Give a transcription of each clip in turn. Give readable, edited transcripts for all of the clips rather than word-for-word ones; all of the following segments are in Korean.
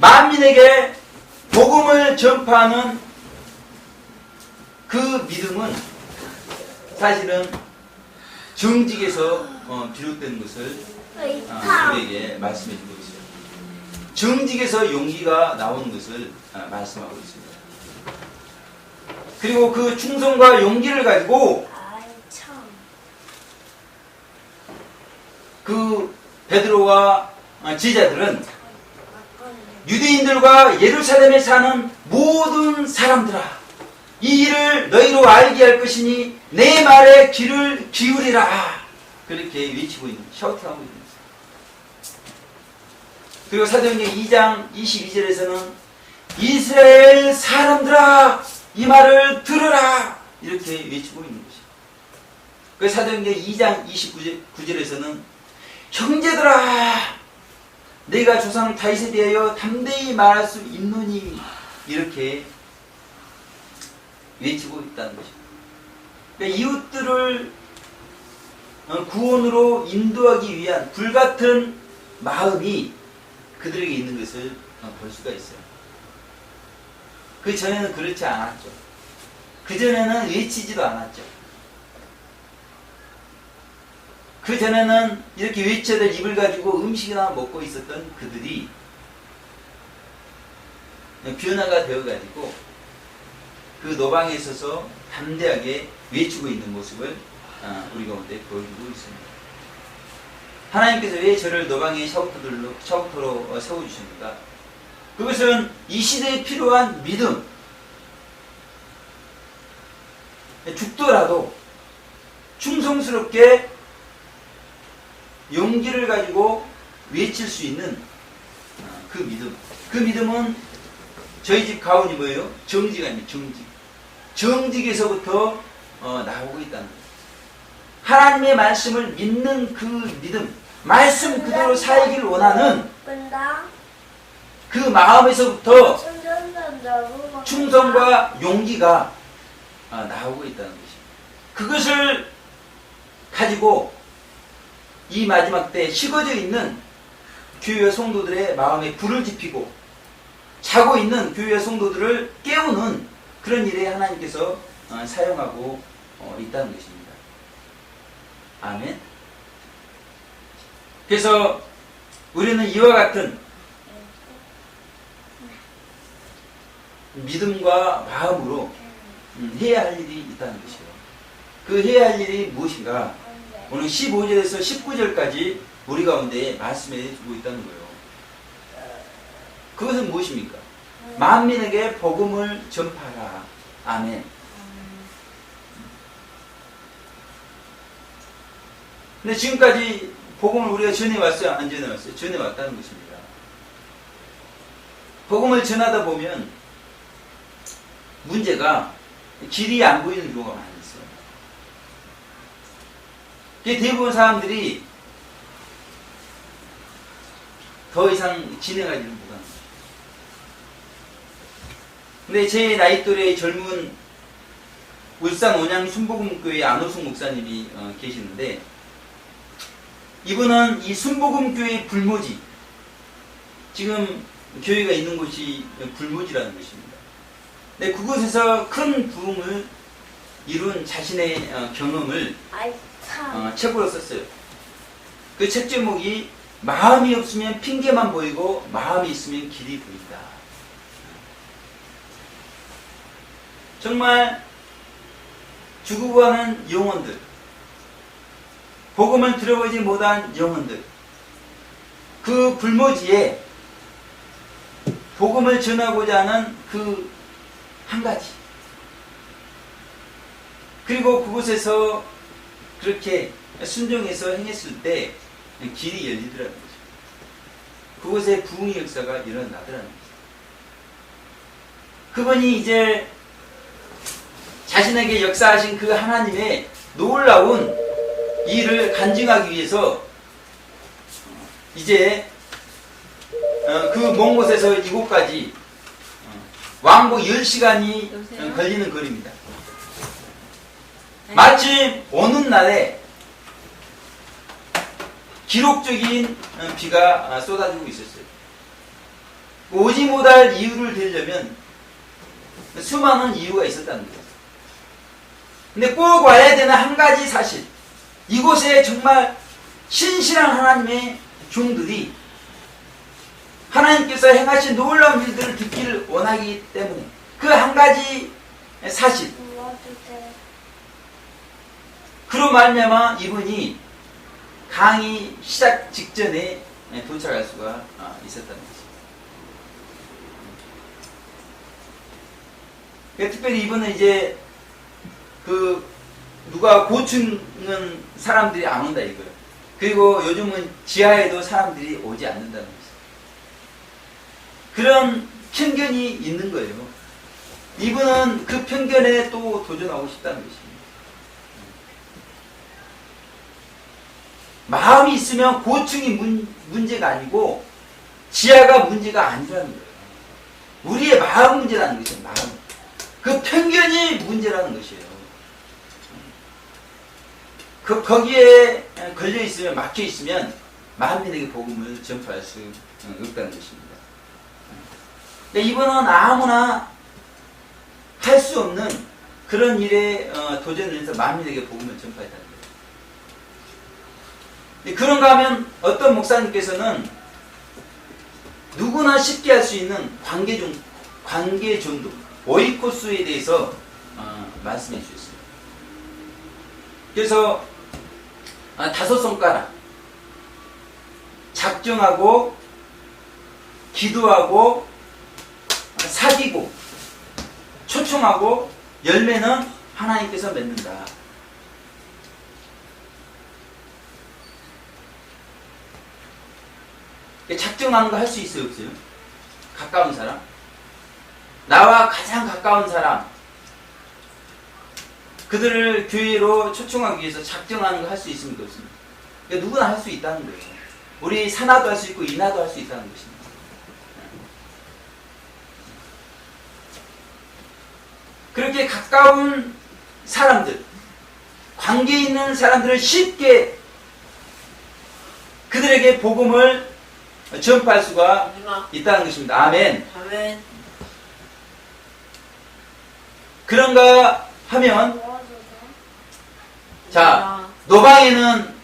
만민에게 복음을 전파하는 그 믿음은 사실은 정직에서 비롯되는 것을 우리에게 말씀해 주고 있어요. 정직에서 용기가 나오는 것을 말씀하고 있습니다. 그리고 그 충성과 용기를 가지고 그 베드로와 제자들은 유대인들과 예루살렘에 사는 모든 사람들아, 이 일을 너희로 알게 할 것이니 내 말에 귀를 기울이라, 그렇게 외치고 있는, 샤우팅하고 있는 것입니다. 그리고 사도행전 2장 22절에서는 이스라엘 사람들아 이 말을 들으라, 이렇게 외치고 있는 것입니다. 그 사도행전 2장 29절에서는 형제들아 내가 조상 다윗에 대하여 담대히 말할 수 있노니, 이렇게 외치고 있다는 것입니다. 그러니까 이웃들을 구원으로 인도하기 위한 불같은 마음이 그들에게 있는 것을 볼 수가 있어요. 그 전에는 그렇지 않았죠. 그 전에는 외치지도 않았죠. 그 전에는 이렇게 외쳐야 될 입을 가지고 음식이나 먹고 있었던 그들이 변화가 되어가지고 그 노방에 있어서 담대하게 외치고 있는 모습을 우리 가운데 보여주고 있습니다. 하나님께서 왜 저를 노방의 샤우터로 세워주십니까? 그것은 이 시대에 필요한 믿음, 죽더라도 충성스럽게 용기를 가지고 외칠 수 있는 그 믿음. 그 믿음은 저희 집 가훈이 뭐예요? 정직 아닙니까? 정직. 정직에서부터 나오고 있다는 거예요. 하나님의 말씀을 믿는 그 믿음, 말씀 그대로 살기를 원하는 그 마음에서부터 충성과 용기가 나오고 있다는 것입니다. 그것을 가지고 이 마지막 때 식어져 있는 교회 성도들의 마음에 불을 지피고 자고 있는 교회 성도들을 깨우는 그런 일에 하나님께서 사용하고 있다는 것입니다. 아멘. 그래서 우리는 이와 같은 믿음과 마음으로 해야 할 일이 있다는 것이에요. 그 해야 할 일이 무엇인가? 오늘 15절에서 19절까지 우리 가운데 말씀해 주고 있다는 거예요. 그것은 무엇입니까? 만민에게 복음을 전파하라. 아멘. 근데 지금까지 복음을 우리가 전해왔어요? 안 전해왔어요? 전해왔다는 것입니다. 복음을 전하다 보면 문제가 길이 안 보이는 경우가 많이 있어요. 대부분 사람들이 더 이상 진행하지를 못하는 거예요. 근데 제 나이 또래의 젊은 울산 온양 순복음교회 안호숙 목사님이 계시는데, 이분은 이 순복음교회 불모지, 지금 교회가 있는 곳이 불모지라는 것입니다. 근데 그곳에서 큰 부흥을 이룬 자신의 경험을 책으로 썼어요. 그 책 제목이 마음이 없으면 핑계만 보이고 마음이 있으면 길이 보인다. 정말 죽어가는 영혼들, 복음을 들어보지 못한 영혼들, 그 불모지에 복음을 전하고자 하는 그 한 가지, 그리고 그곳에서 그렇게 순종해서 행했을 때 길이 열리더라는 거죠. 그곳에 부흥의 역사가 일어나더라는 거죠. 그분이 이제 자신에게 역사하신 그 하나님의 놀라운 일을 간증하기 위해서 이제 그 먼 곳에서 이곳까지 왕복 10시간이 걸리는 거리입니다. 마침 오는 날에 기록적인 비가 쏟아지고 있었어요. 오지 못할 이유를 들려면 수많은 이유가 있었다는 거예요. 근데 꼭 와야 되는 한 가지 사실, 이곳에 정말 신실한 하나님의 종들이 하나님께서 행하신 놀라운 일들을 듣기를 원하기 때문에 그 한 가지 사실, 그로 말미암아 이분이 강의 시작 직전에 도착할 수가 있었다는 거죠. 특별히 이분은 이제 누가 고추는 사람들이 안 온다 이거예요. 그리고 요즘은 지하에도 사람들이 오지 않는다는 거죠. 그런 편견이 있는 거예요. 이분은 그 편견에 또 도전하고 싶다는 것입니다. 마음이 있으면 고층이 문제가 아니고 지하가 문제가 아니라는 거예요. 우리의 마음 문제라는 것이에요. 마음. 그 편견이 문제라는 것이에요. 거기에 걸려 있으면, 막혀 있으면 만민에게 복음을 전파할 수 없다는 것입니다. 이분은 아무나 할 수 없는 그런 일에 도전을 해서 만민에게 복음을 전파했다는 거예요. 그런가 하면 어떤 목사님께서는 누구나 쉽게 할 수 있는 관계 정도, 오이코스에 대해서 말씀해 주셨어요. 그래서 5손가락, 작정하고, 기도하고, 사귀고, 초청하고, 열매는 하나님께서 맺는다. 작정하는 거 할 수 있어요, 없어요? 가까운 사람? 나와 가장 가까운 사람, 그들을 교회로 초청하기 위해서 작정하는 거 할 수 있습니까, 없습니까? 그러니까 누구나 할 수 있다는 거예요. 우리 산하도 할 수 있고 인하도 할 수 있다는 것입니다. 그렇게 가까운 사람들, 관계 있는 사람들을 쉽게 그들에게 복음을 전파할 수가 있다는 것입니다. 아멘. 아멘. 그런가 하면, 자, 노방에는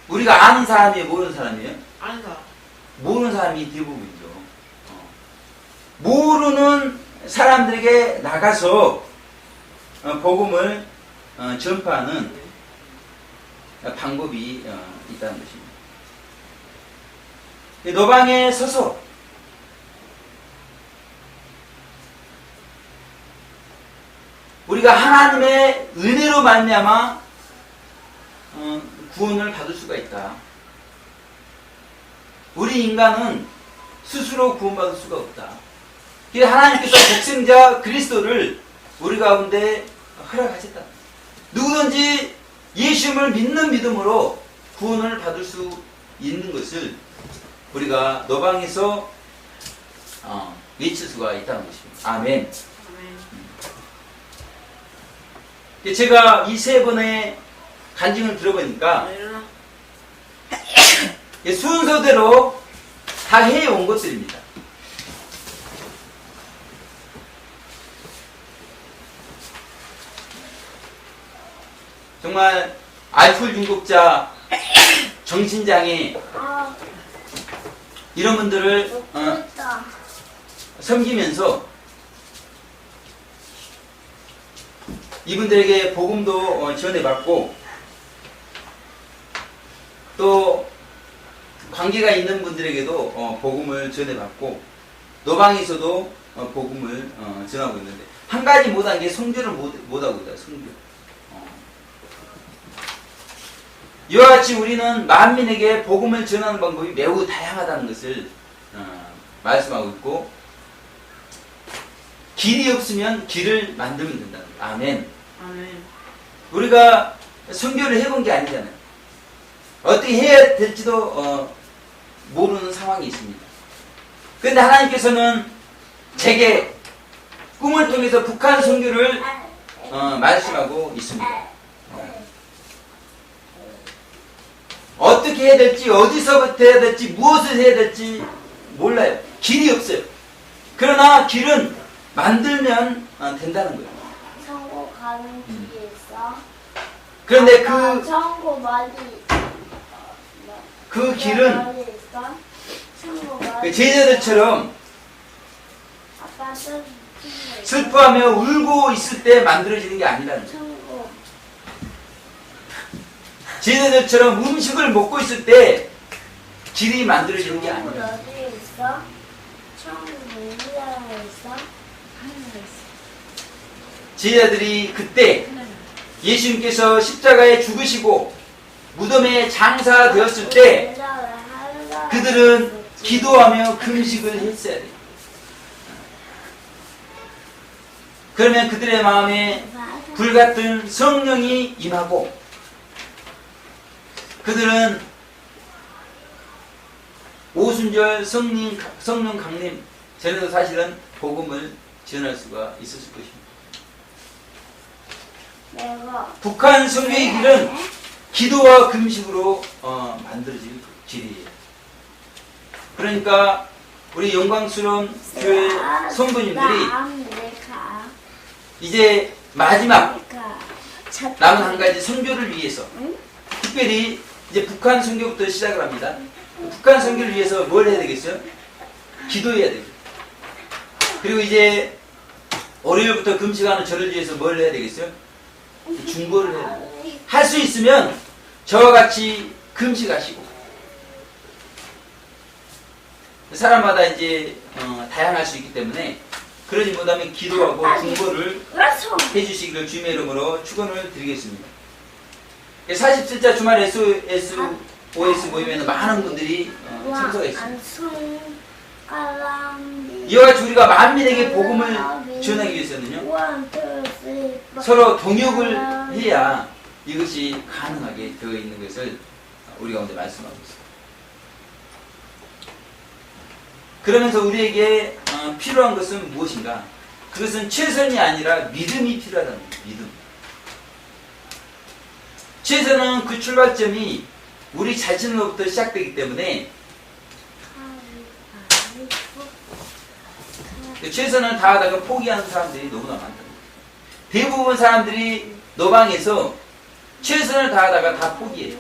우리가 아는 사람이에요, 모르는 사람이에요? 아는 사람. 모르는 사람이 대부분이죠. 모르는 사람들에게 나가서 복음을 전파하는 방법이 있다는 것입니다. 노방에 서서 우리가 하나님의 은혜로 말미암아 구원을 받을 수가 있다. 우리 인간은 스스로 구원받을 수가 없다. 하나님께서 독생자 그리스도를 우리 가운데 허락하셨다. 누구든지 예수님을 믿는 믿음으로 구원을 받을 수 있는 것을 우리가 노방에서 외칠 수가 있다는 것입니다. 아멘. 제가 이 3번의 간증을 들어보니까 순서대로 다 해온 것들입니다. 정말 알코올 중독자, 정신장애 이런 분들을 섬기면서 이분들에게 복음도 전해받고 또 관계가 있는 분들에게도 복음을 전해받고 노방에서도 복음을 전하고 있는데 한 가지 못한 게 성교를 못하고 있다. 성교. 이와 같이 우리는 만민에게 복음을 전하는 방법이 매우 다양하다는 것을 말씀하고 있고 길이 없으면 길을 만들면 된다. 아멘. 아멘. 우리가 선교를 해본 게 아니잖아요. 어떻게 해야 될지도 모르는 상황이 있습니다. 그런데 하나님께서는 제게 꿈을 통해서 북한 선교를 말씀하고 있습니다. 어떻게 해야 될지, 어디서부터 해야 될지, 무엇을 해야 될지 몰라요. 길이 없어요. 그러나 길은 만들면 된다는 거예요. 천국 가는 길이 있어. 그런데 천국 멀리 그 길은 멀리 있어. 천국 멀리 그 제자들처럼 아빠 슬퍼하며 울고 있을 때 만들어지는 게 아니라는 거예요. 천국 제자들처럼 음식을 먹고 있을 때 길이 만들어지는 게 천국 아니에요. 어디에 있어? 천국 우리나라에 있어? 하늘에 있어. 제자들이 그때 예수님께서 십자가에 죽으시고 무덤에 장사되었을 때 그들은 기도하며 금식을 했어야 돼요. 그러면 그들의 마음에 불같은 성령이 임하고 그들은 오순절 성령 강림 전에도 사실은 복음을 전할 수가 있었을 것입니다. 북한 선교의 길은 기도와 금식으로 만들어진 길이에요. 그러니까 우리 영광스러운 교회 성도님들이 이제 마지막 남은 한 가지 선교를 위해서 특별히 이제 북한 선교부터 시작을 합니다. 북한 선교를 위해서 뭘 해야 되겠어요? 기도해야 되겠죠. 그리고 이제 월요일부터 금식하는 저를 위해서 뭘 해야 되겠어요? 중보를 해야 돼요. 할 수 있으면 저와 같이 금식하시고 사람마다 이제 다양할 수 있기 때문에 그러지 못하면 기도하고 중보를 해주시기를 주님의 이름으로 축원을 드리겠습니다. 47자 주말 SOS 모임에는 많은 분들이 참석했습니다. 이와 같이 우리가 만민에게 복음을 전하기 위해서는요 서로 동역을 해야 이것이 가능하게 되어 있는 것을 우리 가운데 말씀하고 있습니다. 그러면서 우리에게 필요한 것은 무엇인가? 그것은 최선이 아니라 믿음이 필요하다는 거예요. 믿음. 최선은 그 출발점이 우리 자신으로부터 시작되기 때문에 최선을 다하다가 포기하는 사람들이 너무나 많다. 대부분 사람들이 노방에서 최선을 다하다가 다 포기해요.